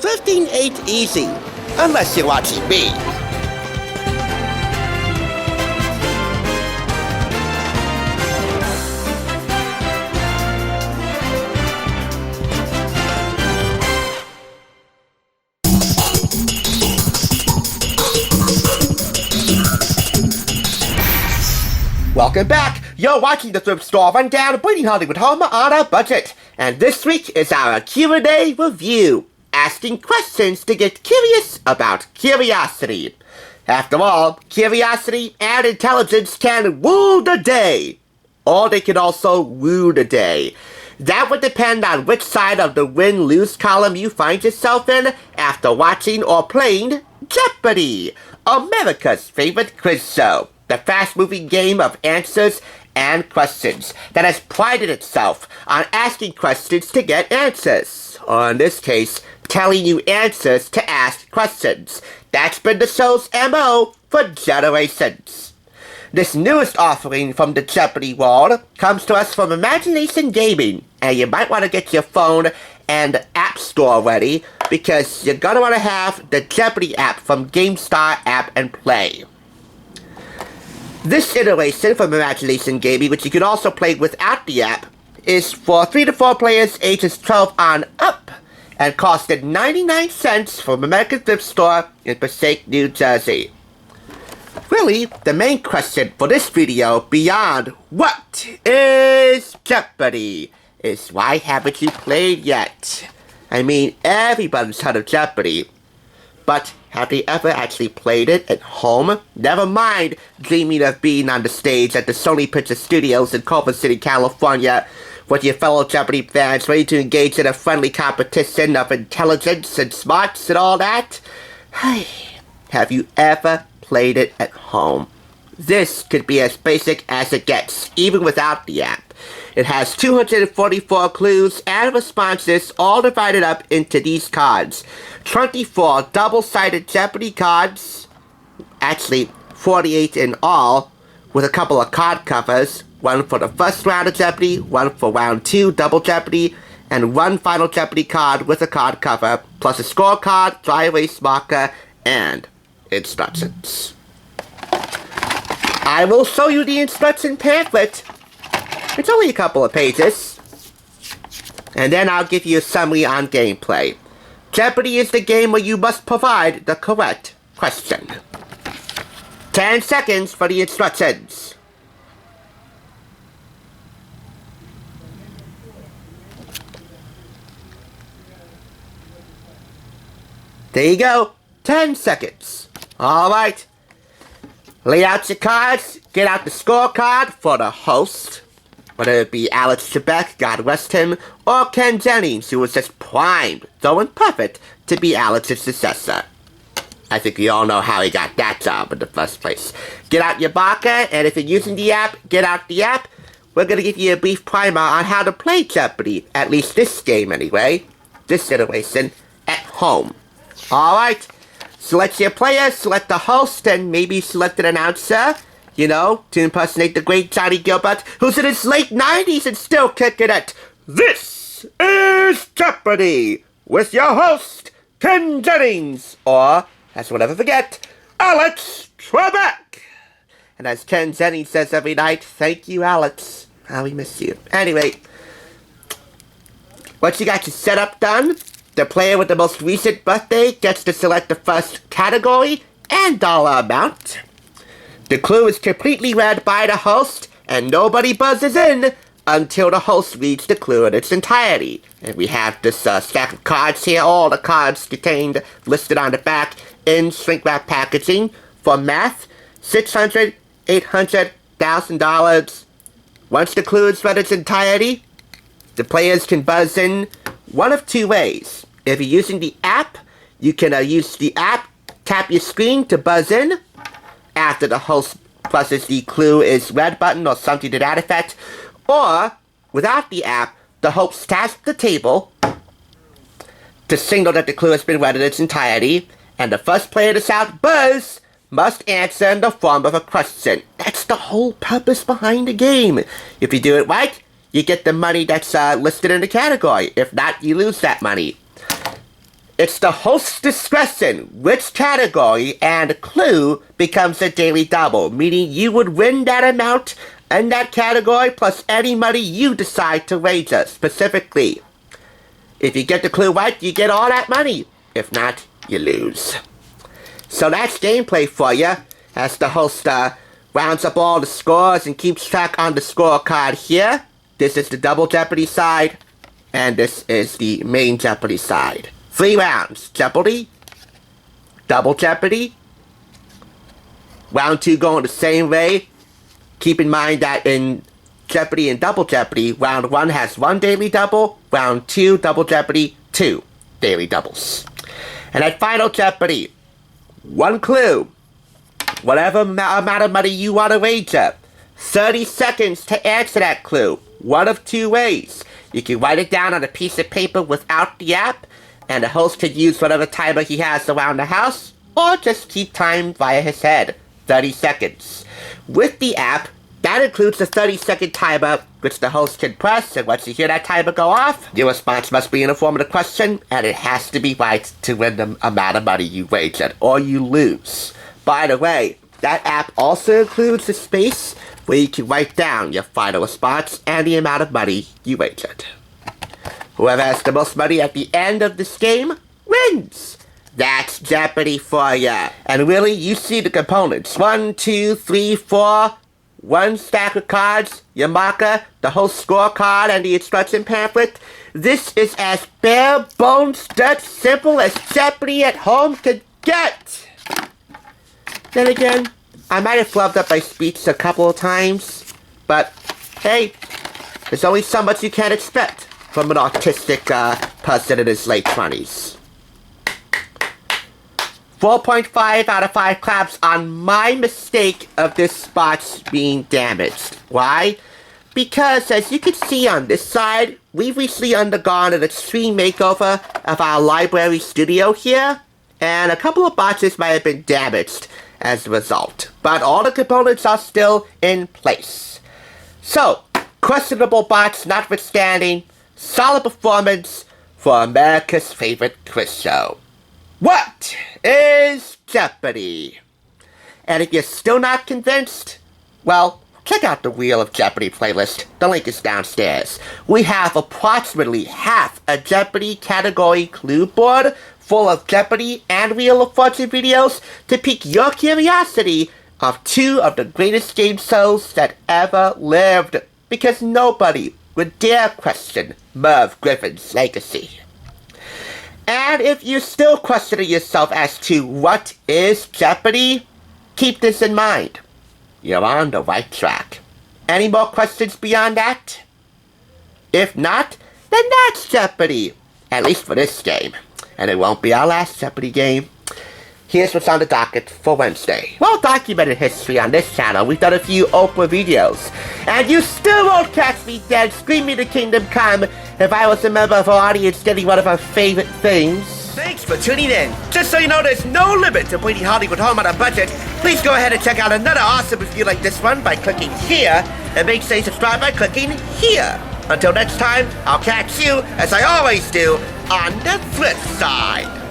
thrifting ain't easy, unless you're watching me. Welcome back! You're watching the Thrift Store Rundown, bringing Hollywood home on a budget. And this week is our Q&A review, asking questions to get curious about curiosity. After all, curiosity and intelligence can rule the day. Or they can also woo the day. That would depend on which side of the win-lose column you find yourself in after watching or playing Jeopardy, America's favorite quiz show. The fast-moving game of answers and questions that has prided itself on asking questions to get answers, or in this case, telling you answers to ask questions. That's been the show's MO for generations. This newest offering from the Jeopardy world comes to us from Imagination Gaming, and you might want to get your phone and app store ready because you're going to want to have the Jeopardy app from GameStar App and Play. This iteration from Imagination Gaming, which you can also play without the app, is for 3 to 4 players ages 12 on up and costed 99 cents from American Thrift Store in Passaic, New Jersey. Really, the main question for this video, beyond what is Jeopardy, is why haven't you played yet? I mean, everybody's heard of Jeopardy, but have they ever actually played it at home? Never mind dreaming of being on the stage at the Sony Picture Studios in Culver City, California, with your fellow Jeopardy fans ready to engage in a friendly competition of intelligence and smarts and all that. Have you ever played it at home? This could be as basic as it gets, even without the app. It has 244 clues and responses, all divided up into these cards. 24 double-sided Jeopardy cards, actually 48 in all, with a couple of card covers, one for the first round of Jeopardy, one for round 2 double Jeopardy, and one final Jeopardy card with a card cover, plus a scorecard, dry erase marker, and instructions. I will show you the instruction pamphlet. It's only a couple of pages. And then I'll give you a summary on gameplay. Jeopardy is the game where you must provide the correct question. 10 seconds for the instructions. There you go. 10 seconds. Alright. Lay out your cards. Get out the scorecard for the host. Whether it be Alex Trebek, God rest him, or Ken Jennings, who was just primed, though imperfect, to be Alex's successor. I think we all know how he got that job in the first place. Get out your marker, and if you're using the app, get out the app. We're going to give you a brief primer on how to play Jeopardy, at least this game anyway, this iteration, at home. Alright, select your player, select the host, and maybe select an announcer. You know, to impersonate the great Johnny Gilbert, who's in his late 90s and still kicking it. This is Jeopardy! With your host, Ken Jennings, or, as we'll never forget, Alex Trebek! And as Ken Jennings says every night, thank you, Alex. How we miss you. Anyway, once you got your setup done, the player with the most recent birthday gets to select the first category and dollar amount. The clue is completely read by the host, and nobody buzzes in until the host reads the clue in its entirety. And we have this stack of cards here, all the cards contained, listed on the back in shrink-wrap packaging. For math, $600, $800, $1,000. Once the clue is read in its entirety, the players can buzz in one of two ways. If you're using the app, you can use the app, tap your screen to buzz in after the host presses the clue is read button or something to that effect. Or, without the app, the host taps the table to signal that the clue has been read in its entirety, and the first player to shout buzz must answer in the form of a question. That's the whole purpose behind the game. If you do it right, you get the money that's listed in the category. If not, you lose that money. It's the host's discretion which category and clue becomes a daily double, meaning you would win that amount in that category plus any money you decide to wager specifically. If you get the clue right, you get all that money. If not, you lose. So that's gameplay for you, as the host rounds up all the scores and keeps track on the scorecard here. This is the Double Jeopardy side, and this is the main Jeopardy side. 3 rounds. Jeopardy, Double Jeopardy. Round 2 going the same way. Keep in mind that in Jeopardy and Double Jeopardy, round 1 has 1 daily double. Round 2, Double Jeopardy, 2 daily doubles. And at Final Jeopardy, 1 clue. Whatever amount of money you want to wager. 30 seconds to answer that clue. One of 2 ways. You can write it down on a piece of paper without the app, and the host can use whatever timer he has around the house, or just keep time via his head. 30 seconds. With the app, that includes the 30-second timer, which the host can press, and once you hear that timer go off, your response must be in the form of the question, and it has to be right to win the amount of money you wagered, or you lose. By the way, that app also includes a space where you can write down your final response and the amount of money you wagered. Whoever has the most money at the end of this game wins. That's Jeopardy for ya. And really, you see the components. 1, 2, 3, 4. 1 stack of cards, your marker, the host scorecard, and the instruction pamphlet. This is as bare bones, dirt simple as Jeopardy at home could get. Then again, I might have flubbed up my speech a couple of times, but hey, there's only so much you can expect from an autistic person in his late 20s. 4.5 out of 5 claps on my mistake of this spot being damaged. Why? Because as you can see on this side, we've recently undergone an extreme makeover of our library studio here, and a couple of boxes might have been damaged as a result. But all the components are still in place. So, questionable box notwithstanding, solid performance for America's favorite quiz show. What is Jeopardy? And if you're still not convinced, well, check out the Wheel of Jeopardy playlist. The link is downstairs. We have approximately half a Jeopardy category clue board full of Jeopardy and Wheel of Fortune videos to pique your curiosity of 2 of the greatest game shows that ever lived. Because nobody would dare question Merv Griffin's legacy. And if you're still questioning yourself as to what is Jeopardy, keep this in mind. You're on the right track. Any more questions beyond that? If not, then that's Jeopardy. At least for this game. And it won't be our last Jeopardy game. Here's what's on the docket for Wednesday. Well-documented history on this channel. We've done a few Oprah videos. And you still won't catch me dead screaming to Kingdom Come if I was a member of our audience getting one of our favorite things. Thanks for tuning in. Just so you know, there's no limit to bringing Hollywood home on a budget. Please go ahead and check out another awesome review like this one by clicking here. And make sure you subscribe by clicking here. Until next time, I'll catch you, as I always do, on the flip side.